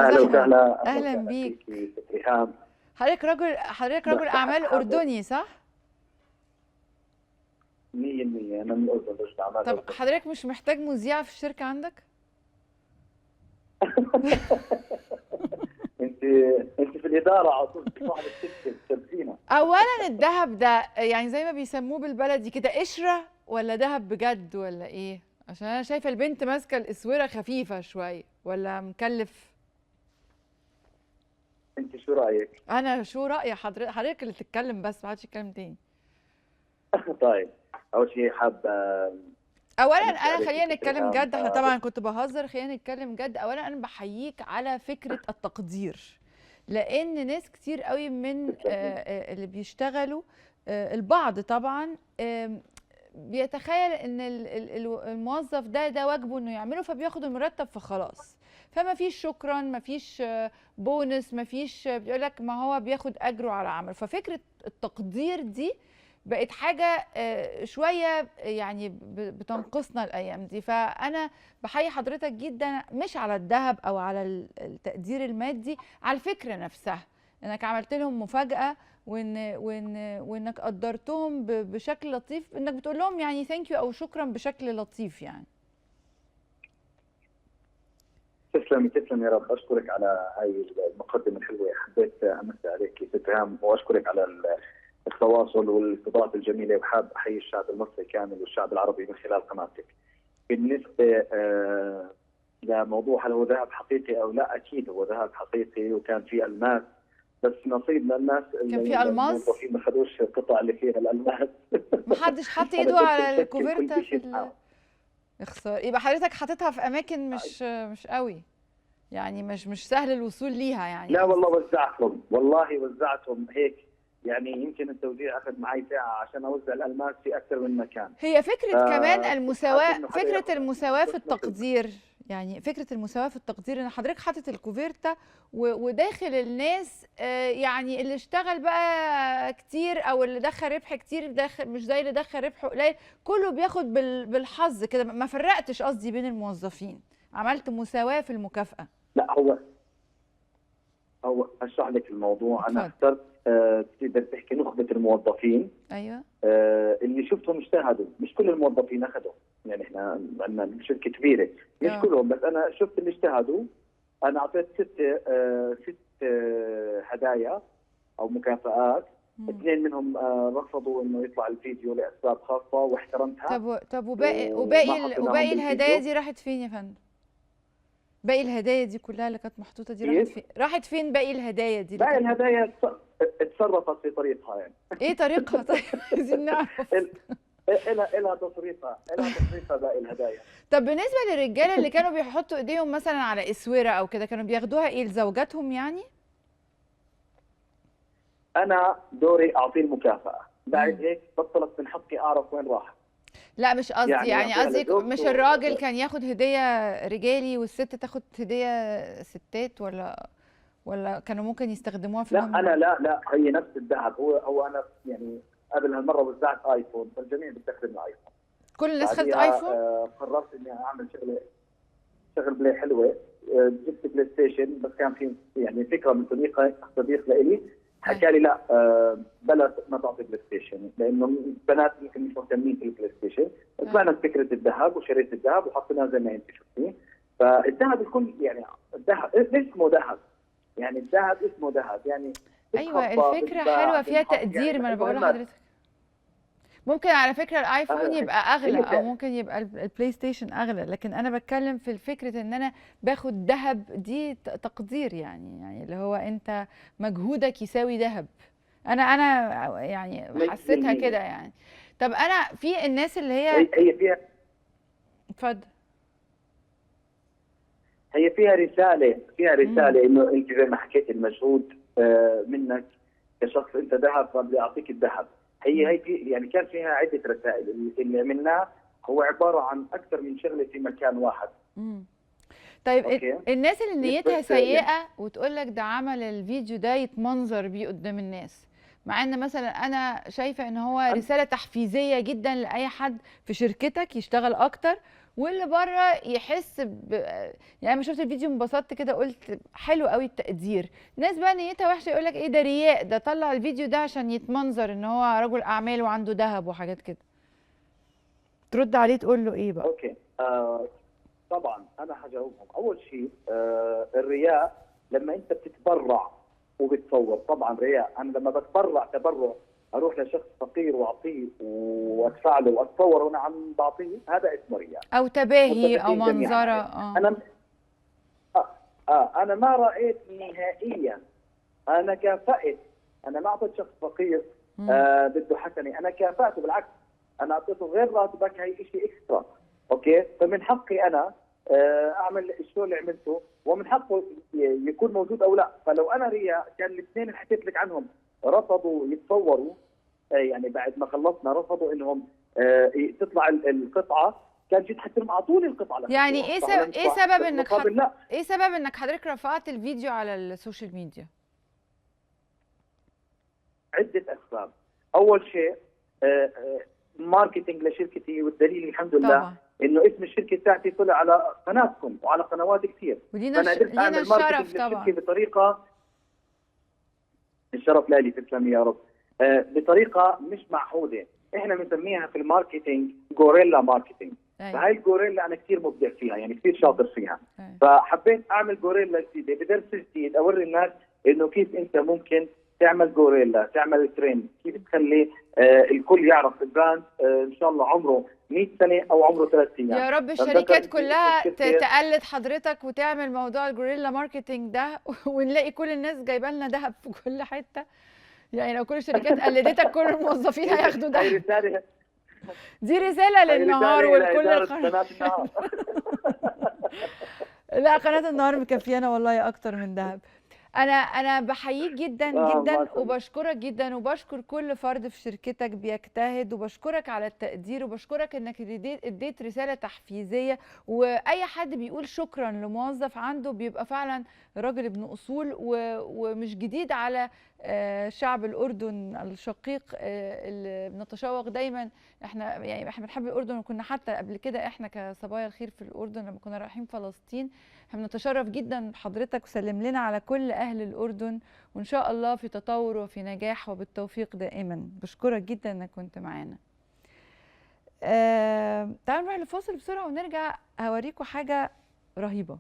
استاذ اهلا احمد. وسهلا. اهلا بيك. ريهام. حضرتك رجل اعمال اردني صح؟ 100% انا من الاردن، رجل اعمال طب اردني. حضرتك مش محتاج مذيعة في الشركة عندك؟ انت انت في الاداره على طول صاحبه الشركه تسبينا. اولا الذهب ده يعني زي ما بيسموه بالبلدي كده قشرة ولا ذهب بجد ولا ايه؟ عشان انا شايفة البنت ماسكة الاسورة خفيفة شوية ولا مكلف؟ انت شو رايك؟ انا شو رأي حضرتك اللي تتكلم بس ما حدش يتكلم تاني. طيب، اول شيء حاب اولا امسي انا عليك خلينا ست نتكلم ريهام. جد، احنا طبعا كنت بهزر، خلينا نتكلم جد. اولا انا بحييك على فكره التقدير، لان ناس كتير قوي من اللي بيشتغلوا البعض طبعا بيتخيل ان الموظف ده واجبه انه يعمله فبياخد المرتب فخلاص، فما فيش شكرا، ما فيش بونس، ما فيش بيقول لك ما هو بياخد اجره على عمل. ففكره التقدير دي بقت حاجة شوية يعني بتنقصنا الأيام دي. فأنا بحيي حضرتك جدا مش على الذهب أو على التقدير المادي، على الفكرة نفسها إنك عملت لهم مفاجأة وإنك قدرتهم بشكل لطيف، إنك بتقول لهم يعني ثانك يو أو شكرا بشكل لطيف يعني. تسلمي تسلمي يا رب. اشكرك على هاي المقدمه الحلوه، حبيت امسي عليك ست ريهام، واشكرك على التواصل والاستضافه الجميله، وحاب احيي الشعب المصري كامل والشعب العربي من خلال قناتك. بالنسبه لموضوع هل هو ذهب حقيقي او لا، اكيد هو ذهب حقيقي وكان في الماس، بس نصيبنا الناس كان في الماس، الموظفين ما خدوش القطع اللي فيها الالماس. محدش حط ايده على الكوفرتا في اخسار. يبقى حضرتك حاططها في اماكن مش قوي يعني، مش سهل الوصول ليها يعني. لا والله وزعتهم، والله وزعتهم هيك يعني. يمكن التوزيع اخذ معي ساعه عشان اوزع الالماس في اكثر من مكان. هي فكره كمان المساواه، فكره المساواه في التقدير، يعني فكره المساواه في التقدير ان حضرتك حاطط الكوفرتا وداخل الناس يعني اللي اشتغل بقى كتير او اللي دخل ربح كتير داخل، مش زي اللي دخل ربح قليل، كله بياخد بالحظ كده. ما فرقتش قصدي بين الموظفين، عملت مساواه في المكافاه. لا هو اشرح لك الموضوع. اتفضل. انا اخترت تقدر تحكي نخبه الموظفين. ايوه. اللي شفتهم اجتهدوا، مش كل الموظفين اخذوا، يعني احنا عندنا شركه كبيره مش كلهم، بس انا شفت اللي اجتهدوا. انا اعطيت ست هدايا او مكافآت. اثنين منهم رفضوا انه يطلع الفيديو لاسباب خاصه واحترمتها. طب وباقي الهدايا دي راحت فين يا فندم؟ باقي الهدايا دي كلها اللي كانت محطوطه دي راحت فين؟ راحت فين باقي الهدايا دي؟ باقي الهدايا اتصرفت في طريقها يعني. ايه طريقها طيب؟ عايزين نعرف. إلها تصريفها باقي الهدايا. طب بالنسبه للرجاله اللي كانوا بيحطوا ايديهم مثلا على اسوره او كده، كانوا بياخدوها ايه لزوجاتهم يعني؟ انا دوري اعطيه المكافاه، بعد هيك بطلت من حقي اعرف وين راح. لا مش قصدي يعني قصدي مش الراجل كان ياخد هديه رجالي والست تاخد هديه ستات، ولا كانوا ممكن يستخدموها في لا انا لا هي نفس الذهب. هو انا يعني قبل هالمره وزعت ايفون، فالجميع بيستخدم الايفون. كل الناس خدت ايفون. قررت اني اعمل شغل بلاي حلوه. جبت بلاي ستيشن، بس كان في يعني فكره من صديق لإلي حكى لي لا بلا ما تعطي بلاي ستيشن، لانه البنات يمكن مش مهتمين في البلاي ستيشن. طلعنا بفكره الذهب وشريت الذهب وحطيناه زي ما انت شفتيه. فالذهب الكل يعني الذهب اسمه ذهب، يعني الذهب اسمه ذهب يعني. ايوه الفكره حلوه فيها تقدير يعني. ما انا بقول لحضرتك ممكن على فكره الايفون يبقى اغلى او ممكن يبقى البلاي ستيشن اغلى، لكن انا بتكلم في الفكره ان انا باخد ذهب دي تقدير يعني اللي هو انت مجهودك يساوي ذهب. انا يعني حسيتها كده يعني. طب انا في الناس اللي هي فيها اتفضل. هي فيها رساله انه انت زي ما حكيت المجهود منك كشخص، انت ذهب فبدي اعطيك الذهب. هي في يعني كان فيها عده رسائل. اللي عملناه هو عباره عن اكثر من شغله في مكان واحد. طيب الناس اللي نيتها سيئه وتقول لك ده عمل الفيديو ده يتمنظر بيه قدام الناس، مع ان مثلا انا شايفه ان هو رساله تحفيزيه جدا لاي حد في شركتك يشتغل اكتر واللي بره يحس يعني انا شفت الفيديو انبسطت كده، قلت حلو قوي التقدير. ناس بقى نيتها وحشه يقول لك ايه ده رياء، ده طلع الفيديو ده عشان يتمنظر ان هو رجل اعمال وعنده ذهب وحاجات كده. ترد عليه تقول له ايه بقى؟ اوكي طبعا انا هجاوبهم. اول شيء الرياء لما انت بتتبرع وبتصور، طبعا رياء. انا لما بتبرع تبرع اروح لشخص فقير واعطيه وادفع له واتصور وانا عم بعطيه، هذا اسمه رياء او تباهي او متفقين جميعا منظره. عليه. انا ما رايت نهائيا، انا كافأت، انا ما اعطيت شخص فقير بده حسنه، انا كافأته بالعكس، انا اعطيته غير راتبك، هي شيء اكسترا. اوكي، فمن حقي انا اعمل الشغل اللي عملته، ومن حقه يكون موجود او لا. فلو انا رياء، كان الاثنين اللي حكيت لك عنهم رفضوا يتصوروا، يعني بعد ما خلصنا رفضوا انهم تطلع القطعه، كان جيت حتى اعطوني القطعه. يعني ايه سبب انك لا. ايه سبب انك حضرتك رفعت الفيديو على السوشيال ميديا؟ عده اسباب. اول شيء ماركتينج لشركتي، والدليل الحمد لله طبعا انه اسم الشركه بتاعتي طلع على قناتكم وعلى قنوات كثير، ولينا فانا قدرت اعمل الشرف ماركتينج طبعا. للشركه بطريقه، الشرف لي، تسلمي يا رب، بطريقه مش معهوده. احنا بنسميها في الماركتينج غوريلا ماركتينج. فهي الغوريلا انا كثير مبدع فيها، يعني كثير شاطر فيها. فحبيت اعمل غوريلا جديده بدرس جديد، اوري الناس انه كيف انت ممكن تعمل غوريلا، تعمل ترند، كيف تخلي الكل يعرف البراند ان شاء الله عمره 100 سنه او عمره 3 ايام. يا رب الشركات كلها تقلد حضرتك وتعمل موضوع الجوريلا ماركتينج ده ونلاقي كل الناس جايبه لنا ذهب في كل حته. يعني لو كل الشركات قلدتك كل الموظفين هياخدوا ذهب. دي رساله للنهار ولكل القناه. لا، قناه النهار مكفيانا والله اكتر من ذهب. انا بحييك جدا جدا وبشكرك جدا، وبشكر كل فرد في شركتك بيجتهد، وبشكرك على التقدير، وبشكرك انك اديت رساله تحفيزيه. واي حد بيقول شكرا لموظف عنده بيبقى فعلا راجل ابن اصول ومش جديد على شعب الاردن الشقيق اللي بنتشوق دايما. احنا بنحب الاردن، وكنا حتى قبل كده احنا كصبايا الخير في الاردن لما كنا رايحين فلسطين احنا بنتشرف جدا بحضرتك، وسلم لنا على كل اهل الاردن، وان شاء الله في تطور وفي نجاح وبالتوفيق دائما. بشكرك جدا انك كنت معانا. تعالوا نروح لفاصل بسرعه ونرجع هوريكم حاجه رهيبه.